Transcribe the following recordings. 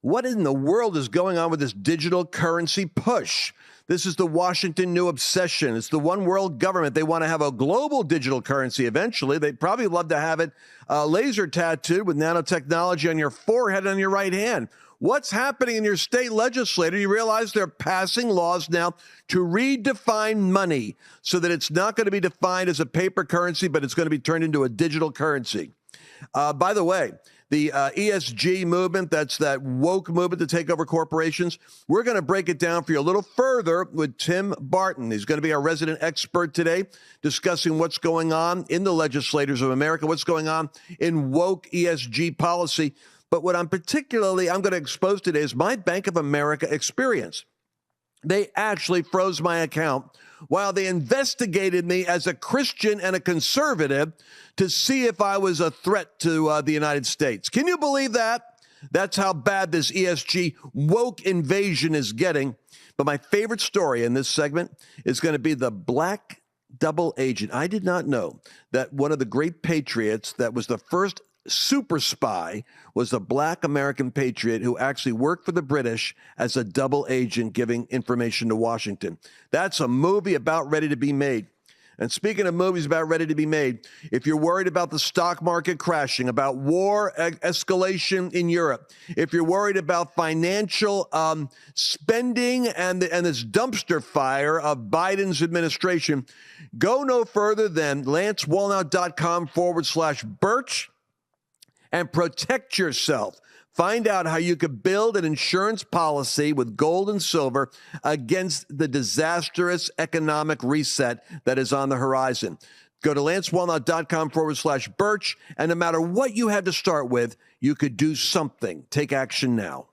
What in the world is going on with this digital currency push? This is the Washington new obsession. It's the one world government. They want to have a global digital currency eventually. They'd probably love to have it laser tattooed with nanotechnology on your forehead and on your right hand. What's happening in your state legislature? You realize they're passing laws now to redefine money so that it's not going to be defined as a paper currency, but it's going to be turned into a digital currency. By the way, the ESG movement, that's that woke movement to take over corporations. We're going to break it down for you a little further with Tim Barton. He's going to be our resident expert today, discussing what's going on in the legislators of America, what's going on in woke ESG policy. But what I'm going to expose today is my Bank of America experience. They actually froze my account while they investigated me as a Christian and a conservative to see if I was a threat to the United States. Can you believe that? That's how bad this ESG woke invasion is getting. But my favorite story in this segment is going to be the black double agent. I did not know that one of the great patriots that was the first super spy was a black American patriot who actually worked for the British as a double agent giving information to Washington. That's a movie about ready to be made. And speaking of movies about ready to be made, if you're worried about the stock market crashing, about war escalation in Europe, if you're worried about financial spending and this dumpster fire of Biden's administration, go no further than lancewallnau.com/Birch. And protect yourself. Find out how you could build an insurance policy with gold and silver against the disastrous economic reset that is on the horizon. Go to lancewallnau.com/Birch. And no matter what you had to start with, you could do something. Take action now.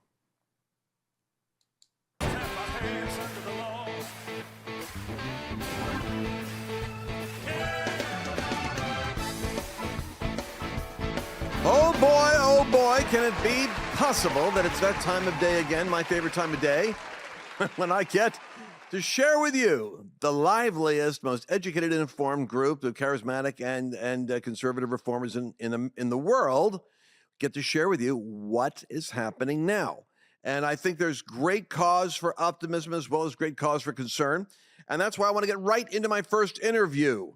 Oh boy, can it be possible that it's that time of day again, my favorite time of day, when I get to share with you the liveliest, most educated and informed group of charismatic and conservative reformers in the world, get to share with you what is happening now. And I think there's great cause for optimism as well as great cause for concern. And that's why I want to get right into my first interview.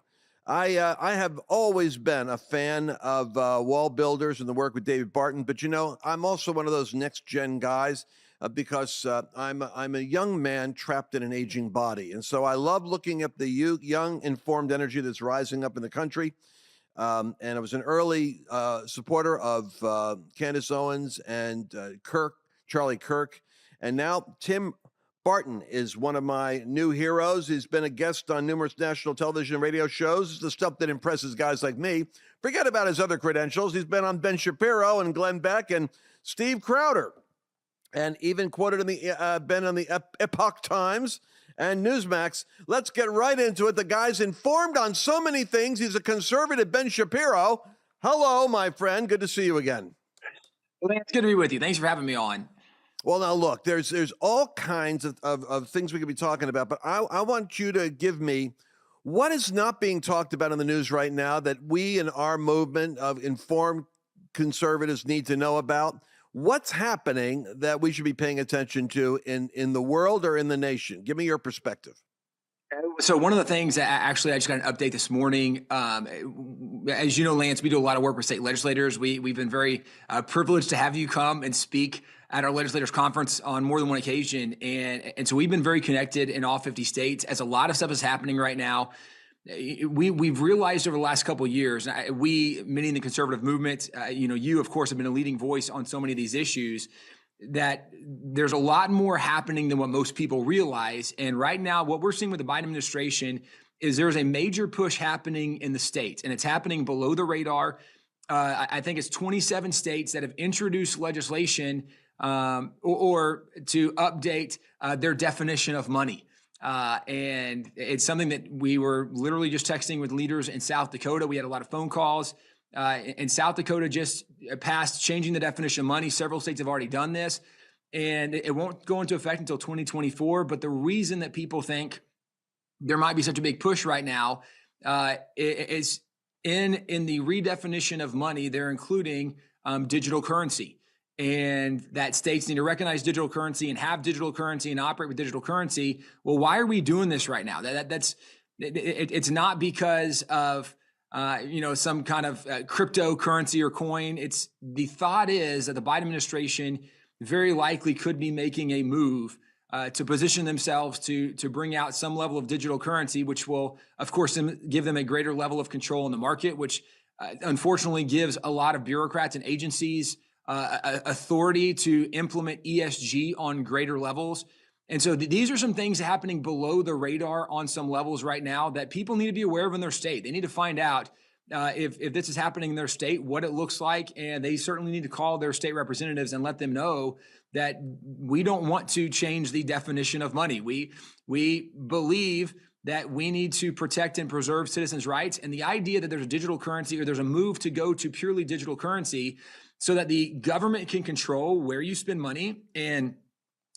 I have always been a fan of wall builders and the work with David Barton, but I'm also one of those next-gen guys because I'm a young man trapped in an aging body. And so I love looking at the young, informed energy that's rising up in the country. And I was an early supporter of Candace Owens and Charlie Kirk. And now Tim Barton is one of my new heroes. He's been a guest on numerous national television and radio shows. It's the stuff that impresses guys like me. Forget about his other credentials. He's been on Ben Shapiro and Glenn Beck and Steve Crowder, and even quoted in been on the Epoch Times and Newsmax. Let's get right into it. The guy's informed on so many things. He's a conservative, Ben Shapiro. Hello, my friend. Good to see you again. Lance, good to be with you. Thanks for having me on. Well, now, look, there's all kinds of things we could be talking about, but I want you to give me what is not being talked about in the news right now that we in our movement of informed conservatives need to know about. What's happening that we should be paying attention to in the world or in the nation? Give me your perspective. So one of the things that actually I just got an update this morning. As you know, Lance, we do a lot of work with state legislators. We've been very privileged to have you come and speak at our legislators conference on more than one occasion. And so we've been very connected in all 50 states as a lot of stuff is happening right now. We've realized over the last couple of years, many in the conservative movement, you of course have been a leading voice on so many of these issues, that there's a lot more happening than what most people realize. And right now, what we're seeing with the Biden administration is there's a major push happening in the states, and it's happening below the radar. I think it's 27 states that have introduced legislation or to update their definition of money. And it's something that we were literally just texting with leaders in South Dakota. We had a lot of phone calls. In South Dakota just passed changing the definition of money. Several states have already done this, and it won't go into effect until 2024. But the reason that people think there might be such a big push right now is in the redefinition of money, they're including digital currency. and that states need to recognize digital currency and have digital currency and operate with digital currency. Well, why are we doing this right now? It's not because of some kind of cryptocurrency or coin. It's the thought is that the Biden administration very likely could be making a move to position themselves to bring out some level of digital currency, which will, of course, give them a greater level of control in the market, which unfortunately gives a lot of bureaucrats and agencies authority to implement ESG on greater levels. And so these are some things happening below the radar on some levels right now that people need to be aware of in their state. They need to find out if this is happening in their state, what it looks like, and they certainly need to call their state representatives and let them know that we don't want to change the definition of money. We believe that we need to protect and preserve citizens' rights. And the idea that there's a digital currency or there's a move to go to purely digital currency so that the government can control where you spend money and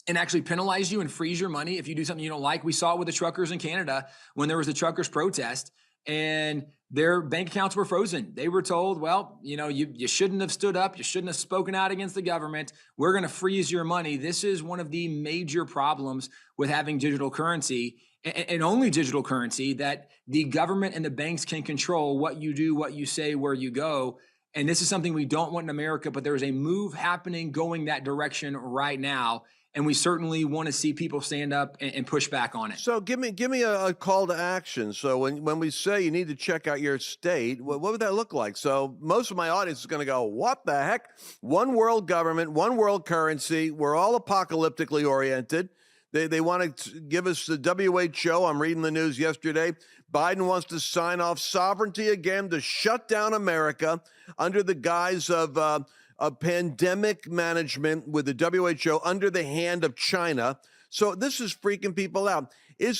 actually penalize you and freeze your money if you do something you don't like. We saw it with the truckers in Canada when there was a truckers protest and their bank accounts were frozen. They were told, well, you shouldn't have stood up. You shouldn't have spoken out against the government. We're going to freeze your money. This is one of the major problems with having digital currency and only digital currency, that the government and the banks can control what you do, what you say, where you go. And this is something we don't want in America, but there's a move happening going that direction right now. And we certainly want to see people stand up and push back on it. So give me a call to action. So when we say you need to check out your state, what would that look like? So most of my audience is going to go, what the heck? One world government, one world currency. We're all apocalyptically oriented. They want to give us the WHO. I'm reading the news yesterday. Biden wants to sign off sovereignty again to shut down America under the guise of a pandemic management with the WHO under the hand of China. So this is freaking people out. Do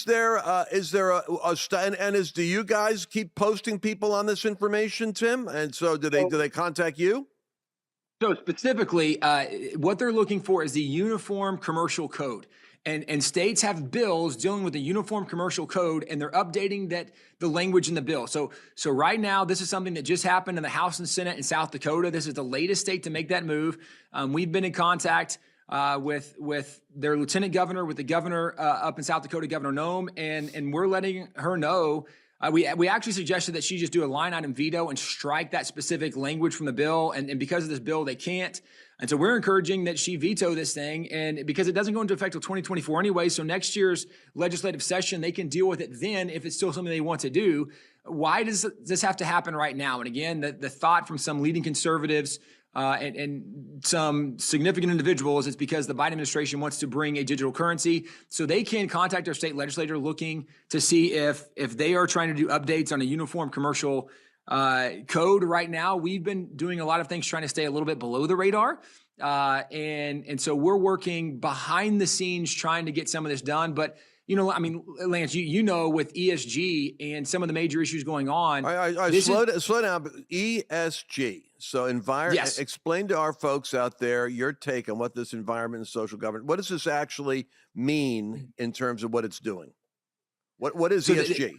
you guys keep posting people on this information, Tim? And so do they contact you? So specifically, what they're looking for is the Uniform Commercial Code. And states have bills dealing with the Uniform Commercial Code, and they're updating the language in the bill. So right now, this is something that just happened in the House and Senate in South Dakota. This is the latest state to make that move. We've been in contact with their lieutenant governor, with the governor up in South Dakota, Governor Noem, and we're letting her know. We actually suggested that she just do a line item veto and strike that specific language from the bill. And because of this bill, they can't. And so we're encouraging that she veto this thing, and because it doesn't go into effect until 2024 anyway, so next year's legislative session, they can deal with it then if it's still something they want to do. Why does this have to happen right now? And again, the thought from some leading conservatives and some significant individuals is because the Biden administration wants to bring a digital currency, so they can contact their state legislator looking to see if they are trying to do updates on a uniform commercial code. Right now, we've been doing a lot of things trying to stay a little bit below the radar. And so we're working behind the scenes trying to get some of this done. But, Lance, you know, with ESG and some of the major issues going on. Slow down. ESG. So Yes. Explain to our folks out there your take on what this environment and social governance, what does this actually mean in terms of what it's doing? What is ESG?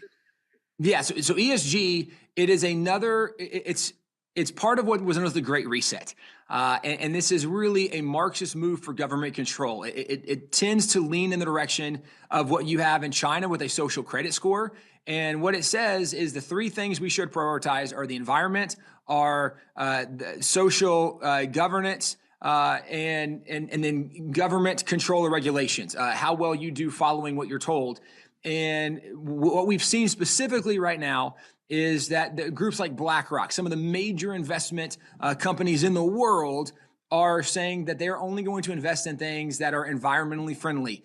So ESG, it is it's part of what was known as the Great Reset. And this is really a Marxist move for government control. It tends to lean in the direction of what you have in China with a social credit score. And what it says is the three things we should prioritize are the environment, are the social governance, and then government control or regulations, how well you do following what you're told. And what we've seen specifically right now is that the groups like BlackRock, some of the major investment companies in the world, are saying that they're only going to invest in things that are environmentally friendly.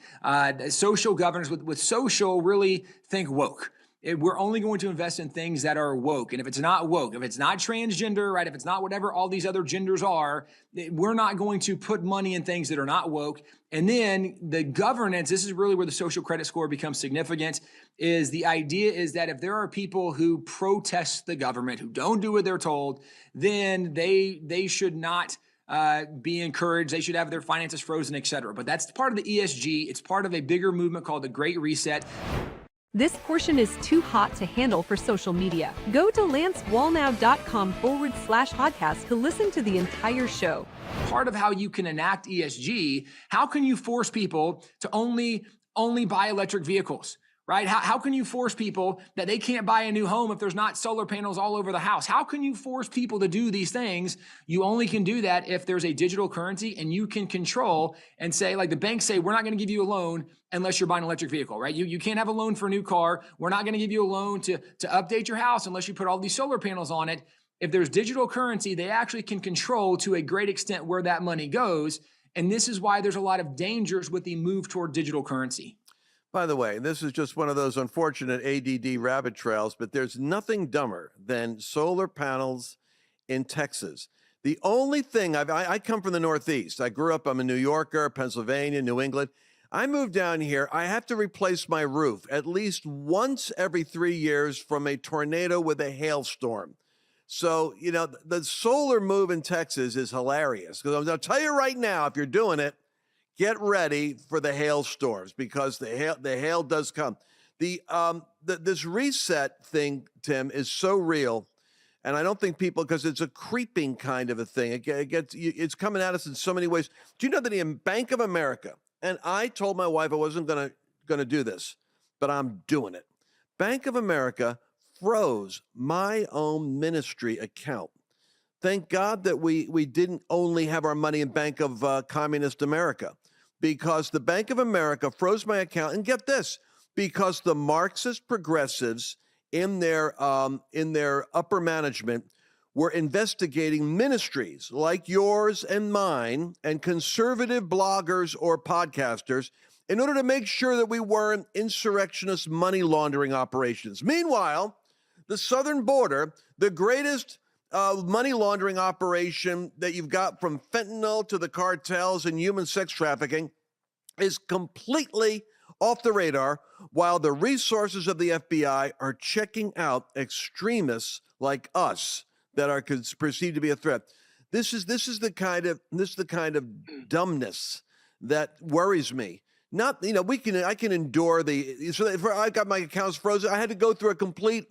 Social governance, with social, really think woke. We're only going to invest in things that are woke. And if it's not woke, if it's not transgender, right, if it's not whatever all these other genders are, we're not going to put money in things that are not woke. And then the governance, this is really where the social credit score becomes significant, is the idea is that if there are people who protest the government, who don't do what they're told, then they should not be encouraged. They should have their finances frozen, et cetera. But that's part of the ESG. It's part of a bigger movement called the Great Reset. This portion is too hot to handle for social media. Go to lancewallnau.com/podcast to listen to the entire show. Part of how you can enact ESG, how can you force people to only buy electric vehicles? Right? How can you force people that they can't buy a new home if there's not solar panels all over the house? How can you force people to do these things? You only can do that if there's a digital currency and you can control and say, like the banks say, we're not going to give you a loan unless you're buying an electric vehicle, right? You can't have a loan for a new car. We're not going to give you a loan to update your house unless you put all these solar panels on it. If there's digital currency, they actually can control to a great extent where that money goes. And this is why there's a lot of dangers with the move toward digital currency. By the way, this is just one of those unfortunate ADD rabbit trails, but there's nothing dumber than solar panels in Texas. The only thing, I come from the Northeast. I grew up, I'm a New Yorker, Pennsylvania, New England. I moved down here. I have to replace my roof at least once every 3 years from a tornado with a hailstorm. So, you know, the solar move in Texas is hilarious. Because I'll tell you right now, if you're doing it, get ready for the hailstorms because the hail does come. This reset thing, Tim, is so real, and I don't think people, because it's a creeping kind of a thing. It's coming at us in so many ways. Do you know that in Bank of America, and I told my wife I wasn't gonna do this, but I'm doing it. Bank of America froze my own ministry account. Thank God that we didn't only have our money in Bank of Communist America, because the Bank of America froze my account. And get this, because the Marxist progressives in their upper management were investigating ministries like yours and mine and conservative bloggers or podcasters in order to make sure that we weren't insurrectionist money laundering operations. Meanwhile, the southern border, the greatest money laundering operation that you've got, from fentanyl to the cartels and human sex trafficking, is completely off the radar, while the resources of the FBI are checking out extremists like us that are perceived to be a threat. This is the kind of dumbness that worries me. Not, you know, I can endure so if I got my accounts frozen, I had to go through a complete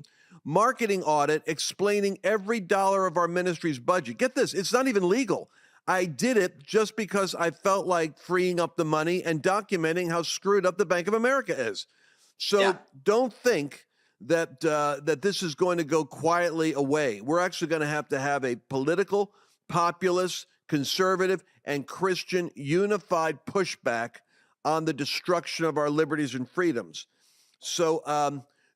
marketing audit explaining every dollar of our ministry's budget. Get this, it's not even legal. I did it just because I felt like freeing up the money and documenting how screwed up the Bank of America is. So Don't think that this is going to go quietly away. We're actually going to have a political, populist, conservative, and Christian unified pushback on the destruction of our liberties and freedoms. So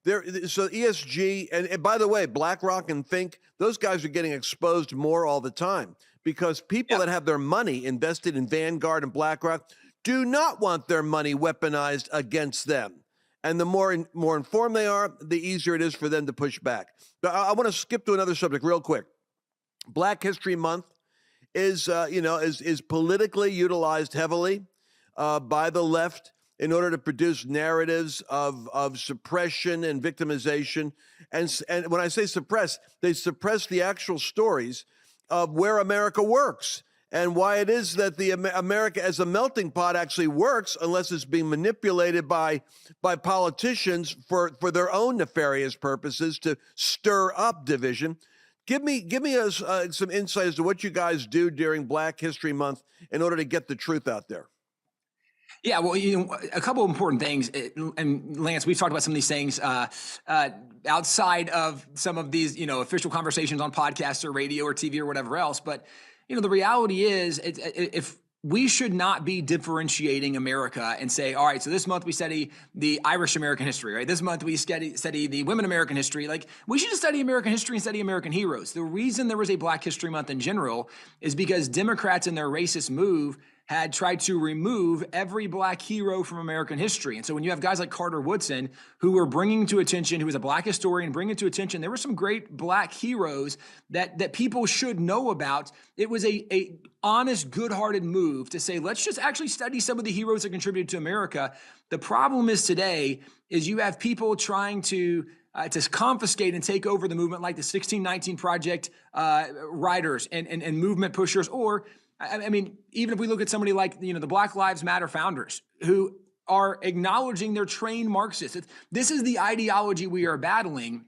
ESG, and by the way, BlackRock and Think, those guys are getting exposed more all the time, because people that have their money invested in Vanguard and BlackRock do not want their money weaponized against them. And the more informed they are, the easier it is for them to push back. But I want to skip to another subject real quick. Black History Month is politically utilized heavily by the left in order to produce narratives of suppression and victimization. And when I say suppress, they suppress the actual stories of where America works and why it is that the America as a melting pot actually works, unless it's being manipulated by politicians for their own nefarious purposes to stir up division. Give me some insight as to what you guys do during Black History Month in order to get the truth out there. Yeah, well, a couple of important things, and Lance, we've talked about some of these things outside of some of these, official conversations on podcasts or radio or TV or whatever else. But, the reality is, if we should not be differentiating America and say, all right, so this month we study the Irish American history, right? This month we study the women American history. Like, we should just study American history and study American heroes. The reason there was a Black History Month in general is because Democrats in their racist move had tried to remove every Black hero from American history. And so when you have guys like Carter Woodson, who were bringing to attention, who was a Black historian, bringing to attention, there were some great Black heroes that people should know about. It was a honest, good-hearted move to say, let's just actually study some of the heroes that contributed to America. The problem is today is you have people trying to confiscate and take over the movement, like the 1619 Project writers and movement pushers, or I mean, even if we look at somebody like, the Black Lives Matter founders, who are acknowledging they're trained Marxists. This is the ideology we are battling.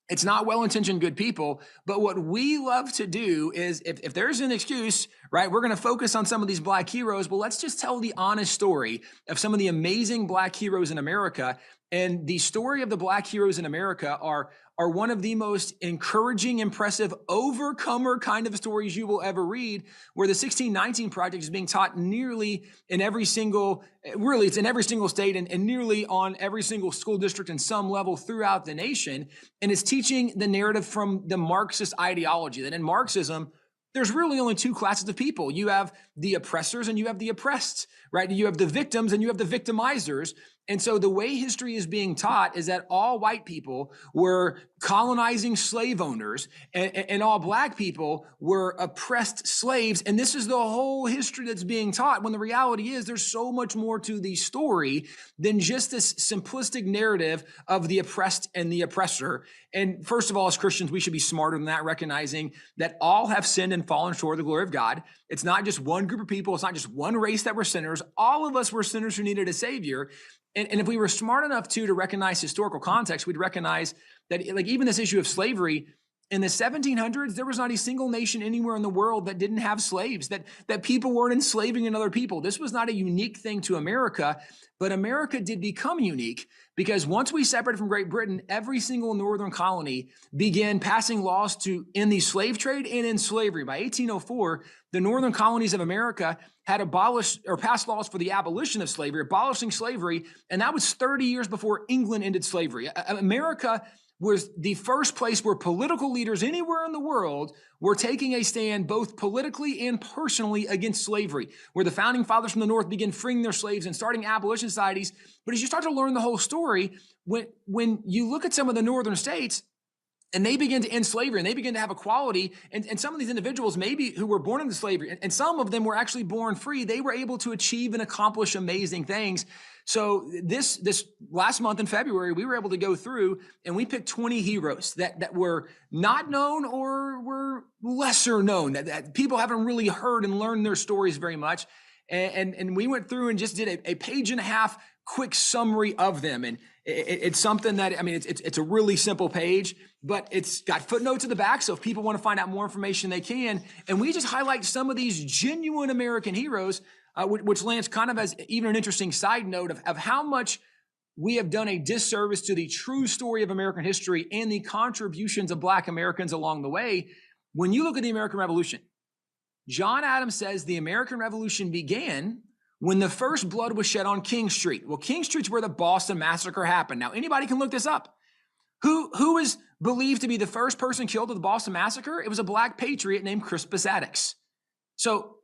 It's not well-intentioned good people, but what we love to do is if there's an excuse, right, we're going to focus on some of these Black heroes. Well, let's just tell the honest story of some of the amazing Black heroes in America. And the story of the Black heroes in America are one of the most encouraging, impressive, overcomer kind of stories you will ever read, where the 1619 Project is being taught nearly in every single, really it's in every single state and nearly on every single school district in some level throughout the nation. And it's teaching the narrative from the Marxist ideology that in Marxism, there's really only two classes of people. You have the oppressors and you have the oppressed, right? You have the victims and you have the victimizers. And so the way history is being taught is that all white people were colonizing slave owners and all Black people were oppressed slaves. And this is the whole history that's being taught, when the reality is there's so much more to the story than just this simplistic narrative of the oppressed and the oppressor. And first of all, as Christians, we should be smarter than that, recognizing that all have sinned and fallen short of the glory of God. It's not just one group of people. It's not just one race that were sinners. All of us were sinners who needed a savior. And if we were smart enough to recognize historical context, we'd recognize that, like, even this issue of slavery in the 1700s, there was not a single nation anywhere in the world that didn't have slaves, that people weren't enslaving another people. This was not a unique thing to America, but America did become unique because once we separated from Great Britain, every single northern colony began passing laws to end the slave trade and end slavery. By 1804, the northern colonies of America had abolished or passed laws for the abolition of slavery, abolishing slavery, and that was 30 years before England ended slavery. America was the first place where political leaders anywhere in the world were taking a stand both politically and personally against slavery, where the founding fathers from the North began freeing their slaves and starting abolition societies. But as you start to learn the whole story, when you look at some of the northern states, and they begin to end slavery and they begin to have equality. And some of these individuals, maybe who were born into slavery, and some of them were actually born free, they were able to achieve and accomplish amazing things. So this last month in February, we were able to go through and we picked 20 heroes that were not known or were lesser known, that people haven't really heard and learned their stories very much. And we went through and just did a page and a half quick summary of them. And it's something that, I mean, it's a really simple page, but it's got footnotes at the back. So if people want to find out more information, they can. And we just highlight some of these genuine American heroes, which Lance kind of has even an interesting side note of how much we have done a disservice to the true story of American history and the contributions of Black Americans along the way. When you look at the American Revolution, John Adams says the American Revolution began when the first blood was shed on King Street. Well, King Street's where the Boston Massacre happened. Now, anybody can look this up. Who is believed to be the first person killed at the Boston Massacre? It was a Black patriot named Crispus Attucks. So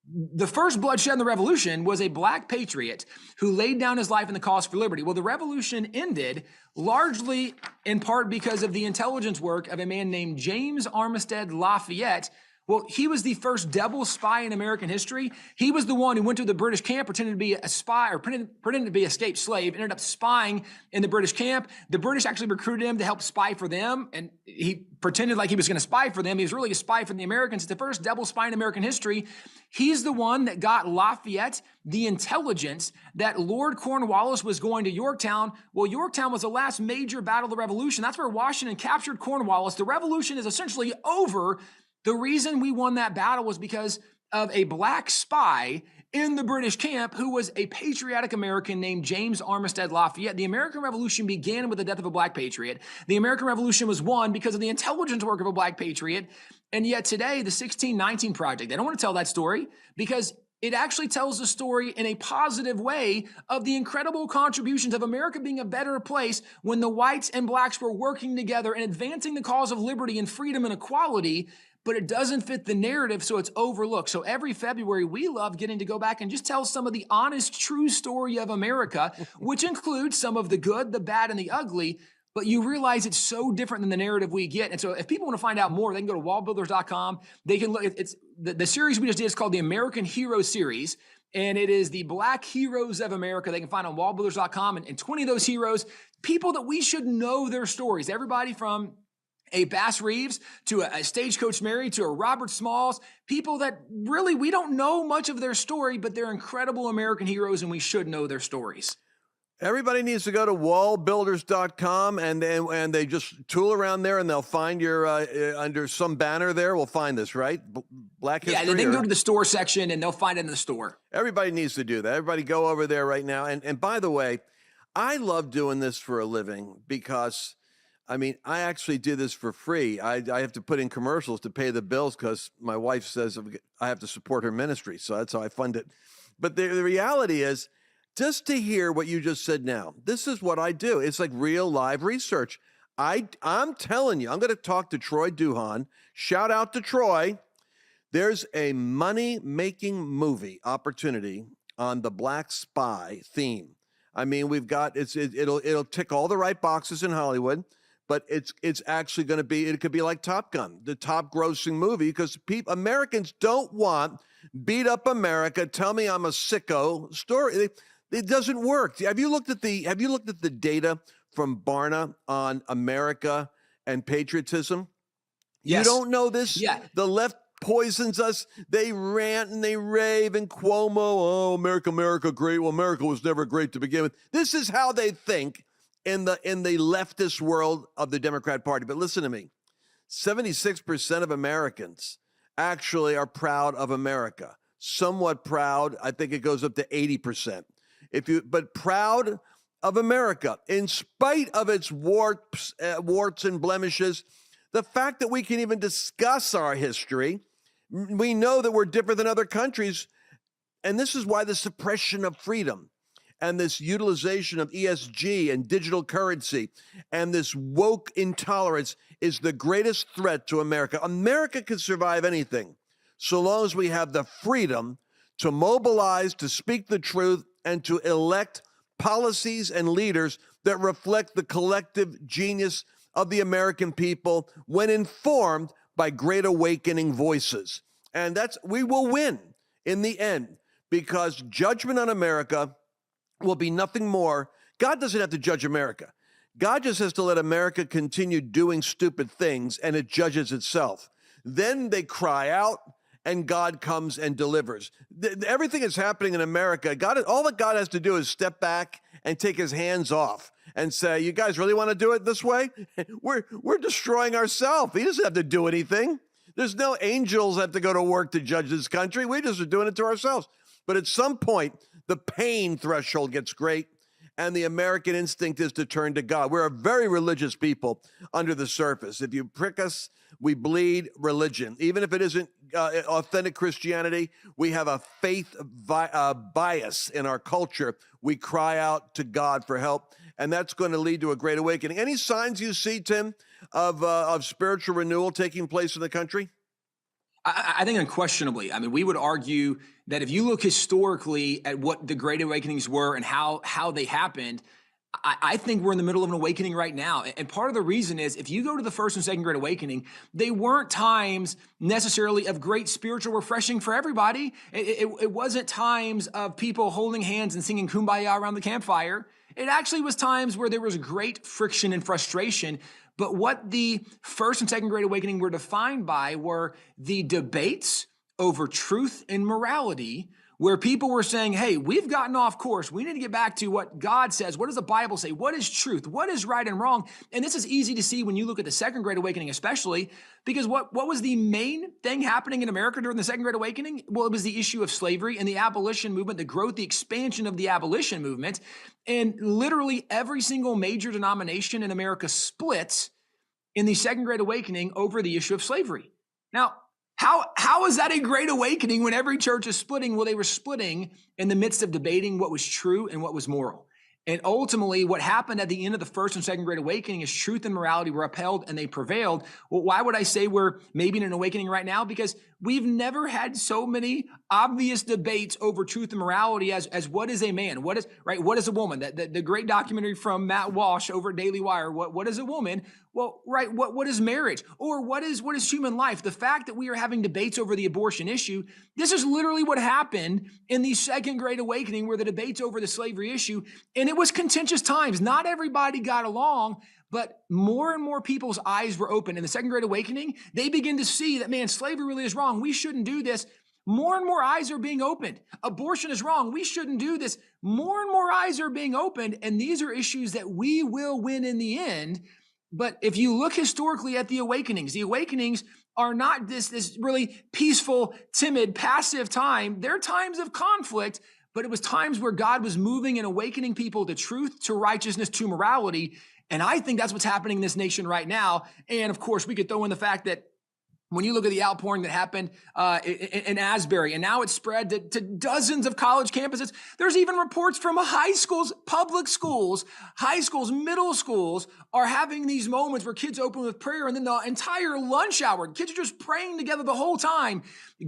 the first blood shed in the Revolution was a Black patriot who laid down his life in the cause for liberty. Well, the Revolution ended largely in part because of the intelligence work of a man named James Armistead Lafayette. Well, he was the first devil spy in American history. He was the one who went to the British camp, pretending to be a spy or pretending to be an escaped slave, ended up spying in the British camp. The British actually recruited him to help spy for them, and he pretended like he was going to spy for them. He was really a spy for the Americans. It's the first devil spy in American history. He's the one that got Lafayette the intelligence that Lord Cornwallis was going to Yorktown. Well, Yorktown was the last major battle of the Revolution. That's where Washington captured Cornwallis. The Revolution is essentially over. The reason we won that battle was because of a Black spy in the British camp who was a patriotic American named James Armistead Lafayette. The American Revolution began with the death of a Black patriot. The American Revolution was won because of the intelligence work of a Black patriot. And yet today, the 1619 Project, they don't want to tell that story because it actually tells the story in a positive way of the incredible contributions of America being a better place when the whites and Blacks were working together and advancing the cause of liberty and freedom and equality. But it doesn't fit the narrative, so it's overlooked. So every February, we love getting to go back and just tell some of the honest, true story of America, which includes some of the good, the bad, and the ugly. But you realize it's so different than the narrative we get. And so if people want to find out more, they can go to wallbuilders.com. They can look. It's the series we just did is called the American Hero Series. And it is the Black Heroes of America. They can find on wallbuilders.com. And 20 of those heroes, people that we should know their stories. Everybody from a Bass Reeves to a Stagecoach Mary to a Robert Smalls, people that really we don't know much of their story, but they're incredible American heroes and we should know their stories. Everybody needs to go to wallbuilders.com and they just tool around there and they'll find your under some banner there. We'll find this, right? Black History. Yeah, they can go to the store section and they'll find it in the store. Everybody needs to do that. Everybody go over there right now. And by the way, I love doing this for a living because, I mean, I actually do this for free. I have to put in commercials to pay the bills because my wife says I have to support her ministry. So that's how I fund it. But the reality is, just to hear what you just said now, this is what I do. It's like real live research. I'm telling you, I'm going to talk to Troy Duhan. Shout out to Troy. There's a money-making movie opportunity on the Black Spy theme. I mean, we've got it'll tick all the right boxes in Hollywood, but it's actually going to be, it could be like Top Gun, the top grossing movie, because Americans don't want beat up America, tell me I'm a sicko story. It doesn't work. Have you looked at the data from Barna on America and patriotism? Yes. You don't know this? Yeah. The left poisons us. They rant and they rave and Cuomo, oh, America, great. Well, America was never great to begin with. This is how they think in the leftist world of the Democrat Party. But listen to me. 76% of Americans actually are proud of America. Somewhat proud. I think it goes up to 80%. But proud of America, in spite of its warts and blemishes, the fact that we can even discuss our history, we know that we're different than other countries, and this is why the suppression of freedom and this utilization of ESG and digital currency and this woke intolerance is the greatest threat to America. America can survive anything so long as we have the freedom to mobilize, to speak the truth, and to elect policies and leaders that reflect the collective genius of the American people when informed by great awakening voices. And we will win in the end, because judgment on America will be nothing more. God doesn't have to judge America. God just has to let America continue doing stupid things, and it judges itself. Then they cry out, and God comes and delivers. Everything is happening in America. All that God has to do is step back and take his hands off and say, you guys really want to do it this way? We're destroying ourselves. He doesn't have to do anything. There's no angels that have to go to work to judge this country. We just are doing it to ourselves. But at some point, the pain threshold gets great, and the American instinct is to turn to God. We're a very religious people under the surface. If you prick us, we bleed religion. Even if it isn't authentic Christianity, we have a faith bias in our culture. We cry out to God for help, and that's going to lead to a great awakening. Any signs you see, Tim, of spiritual renewal taking place in the country? I think unquestionably. I mean, we would argue that if you look historically at what the Great Awakenings were and how they happened, I think we're in the middle of an awakening right now. And part of the reason is if you go to the first and second Great Awakening, they weren't times necessarily of great spiritual refreshing for everybody. It wasn't times of people holding hands and singing Kumbaya around the campfire. It actually was times where there was great friction and frustration. But what the first and second Great Awakening were defined by were the debates over truth and morality, where people were saying, hey, we've gotten off course. We need to get back to what God says. What does the Bible say? What is truth? What is right and wrong? And this is easy to see when you look at the second Great Awakening, especially because what was the main thing happening in America during the second Great Awakening? Well, it was the issue of slavery and the abolition movement, the growth, the expansion of the abolition movement. And literally every single major denomination in America splits in the second Great Awakening over the issue of slavery. Now, how is that a great awakening when every church is splitting? Well, they were splitting in the midst of debating what was true and what was moral. And ultimately, what happened at the end of the first and second Great Awakening is truth and morality were upheld and they prevailed. Well, why would I say we're maybe in an awakening right now? Because we've never had so many obvious debates over truth and morality as what is a man? What is a woman? The great documentary from Matt Walsh over at Daily Wire. What is a woman? Well, right. What is marriage? Or what is human life? The fact that we are having debates over the abortion issue, this is literally what happened in the second Great Awakening, where the debates over the slavery issue, and it was contentious times. Not everybody got along, But more and more people's eyes were open. In the Second Great Awakening, they begin to see that, man, slavery really is wrong. We shouldn't do this. More and more eyes are being opened. Abortion is wrong. We shouldn't do this. More and more eyes are being opened. And these are issues that we will win in the end. But if you look historically at the awakenings are not this really peaceful, timid, passive time. They're times of conflict, but it was times where God was moving and awakening people to truth, to righteousness, to morality. And I think that's what's happening in this nation right now. And of course, we could throw in the fact that when you look at the outpouring that happened in Asbury, and now it's spread to dozens of college campuses. There's even reports from high schools, public schools, high schools, middle schools are having these moments where kids open with prayer, and then the entire lunch hour, kids are just praying together the whole time.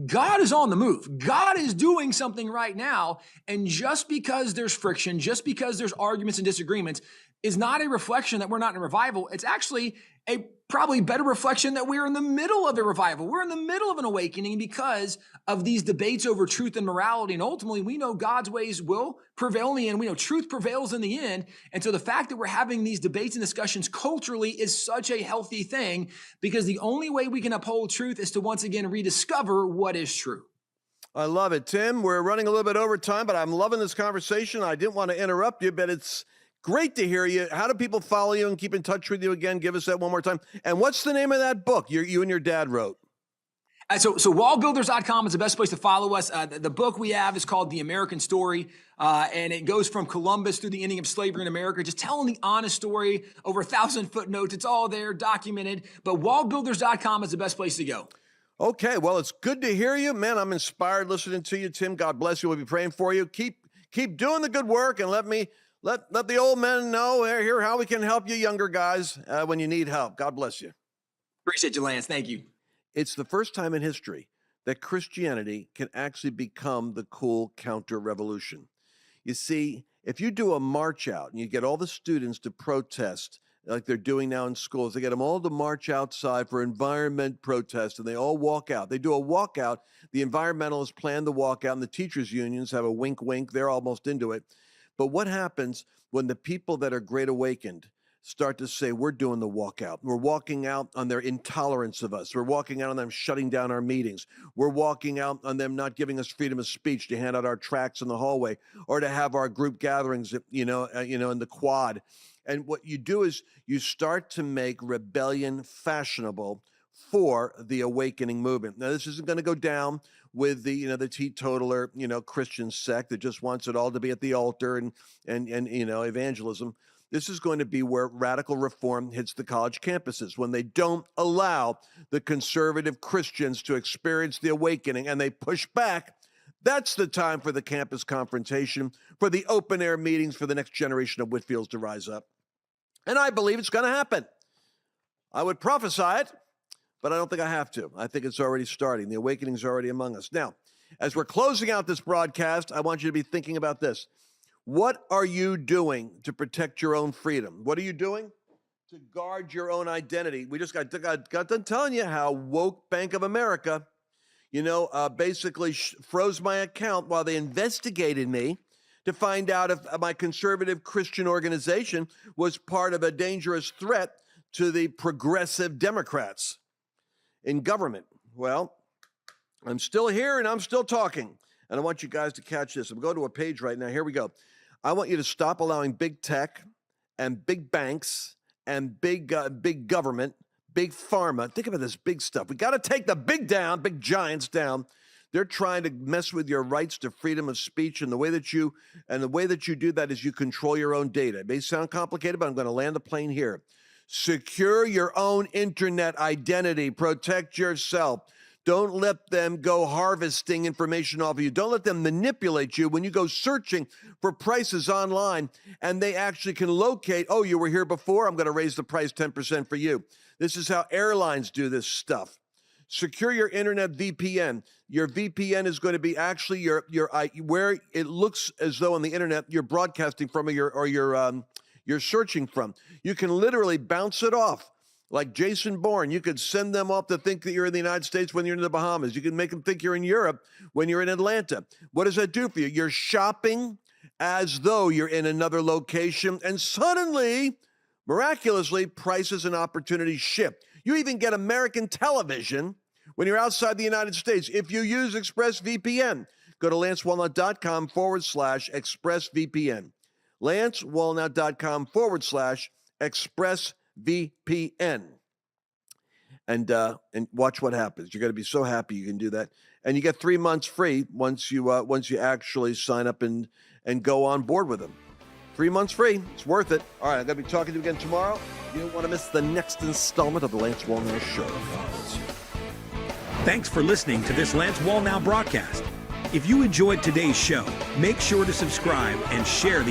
God is on the move. God is doing something right now. And just because there's friction, just because there's arguments and disagreements, is not a reflection that we're not in a revival. It's actually a probably better reflection that we're in the middle of a revival. We're in the middle of an awakening because of these debates over truth and morality. And ultimately, we know God's ways will prevail in the end. We know truth prevails in the end. And so the fact that we're having these debates and discussions culturally is such a healthy thing, because the only way we can uphold truth is to once again rediscover what is true. I love it, Tim. We're running a little bit over time, but I'm loving this conversation. I didn't want to interrupt you, but it's great to hear you. How do people follow you and keep in touch with you again? Give us that one more time. And what's the name of that book you and your dad wrote? So wallbuilders.com is the best place to follow us. The book we have is called The American Story, and it goes from Columbus through the ending of slavery in America, just telling the honest story, over 1,000 footnotes. It's all there, documented. But wallbuilders.com is the best place to go. Okay, well, it's good to hear you. Man, I'm inspired listening to you, Tim. God bless you. We'll be praying for you. Keep doing the good work, and let the old men know here how we can help you younger guys when you need help. God bless you. Appreciate you, Lance. Thank you. It's the first time in history that Christianity can actually become the cool counter-revolution. You see, if you do a march out and you get all the students to protest like they're doing now in schools, they get them all to march outside for environment protest, and they all walk out. They do a walkout. The environmentalists plan the walkout, and the teachers' unions have a wink-wink. They're almost into it. But what happens when the people that are great awakened start to say, we're doing the walkout? We're walking out on their intolerance of us. We're walking out on them shutting down our meetings. We're walking out on them not giving us freedom of speech to hand out our tracts in the hallway or to have our group gatherings, in the quad. And what you do is you start to make rebellion fashionable for the awakening movement. Now, this isn't going to go down with the teetotaler, Christian sect that just wants it all to be at the altar and evangelism. This is going to be where radical reform hits the college campuses, when they don't allow the conservative Christians to experience the awakening and they push back. That's the time for the campus confrontation, for the open air meetings, for the next generation of Whitfields to rise up. And I believe it's going to happen. I would prophesy it, but I don't think I have to. I think it's already starting. The awakening is already among us. Now, as we're closing out this broadcast, I want you to be thinking about this. What are you doing to protect your own freedom? What are you doing to guard your own identity? We just got done telling you how woke Bank of America, basically froze my account while they investigated me to find out if my conservative Christian organization was part of a dangerous threat to the progressive Democrats in government. Well, I'm still here and I'm still talking. And I want you guys to catch this. I'm going to a page right now. Here we go. I want you to stop allowing big tech and big banks and big government, big pharma. Think about this big stuff. We got to take the big giants down. They're trying to mess with your rights to freedom of speech, and the way that you do that is you control your own data. It may sound complicated, but I'm going to land the plane here. Secure your own internet identity. Protect yourself. Don't let them go harvesting information off of you. Don't let them manipulate you when you go searching for prices online and they actually can locate, oh, you were here before, I'm going to raise the price 10% for you. This is how airlines do this stuff. Secure your internet VPN. Your VPN is going to be actually your where it looks as though on the internet you're broadcasting from or you're searching from. You can literally bounce it off. Like Jason Bourne, you could send them off to think that you're in the United States when you're in the Bahamas. You can make them think you're in Europe when you're in Atlanta. What does that do for you? You're shopping as though you're in another location, and suddenly, Miraculously, prices and opportunities shift. You even get American television when you're outside the United States if you use ExpressVPN. Go to lancewallnau.com/ExpressVPN. lancewallnau.com/ExpressVPN. And watch what happens. You're going to be so happy you can do that. And you get 3 months free once you actually sign up and go on board with them. 3 months free. It's worth it. All right, I'm going to be talking to you again tomorrow. You don't want to miss the next installment of the Lance Wallnau Show. Thanks for listening to this Lance Wallnau broadcast. If you enjoyed today's show, make sure to subscribe and share the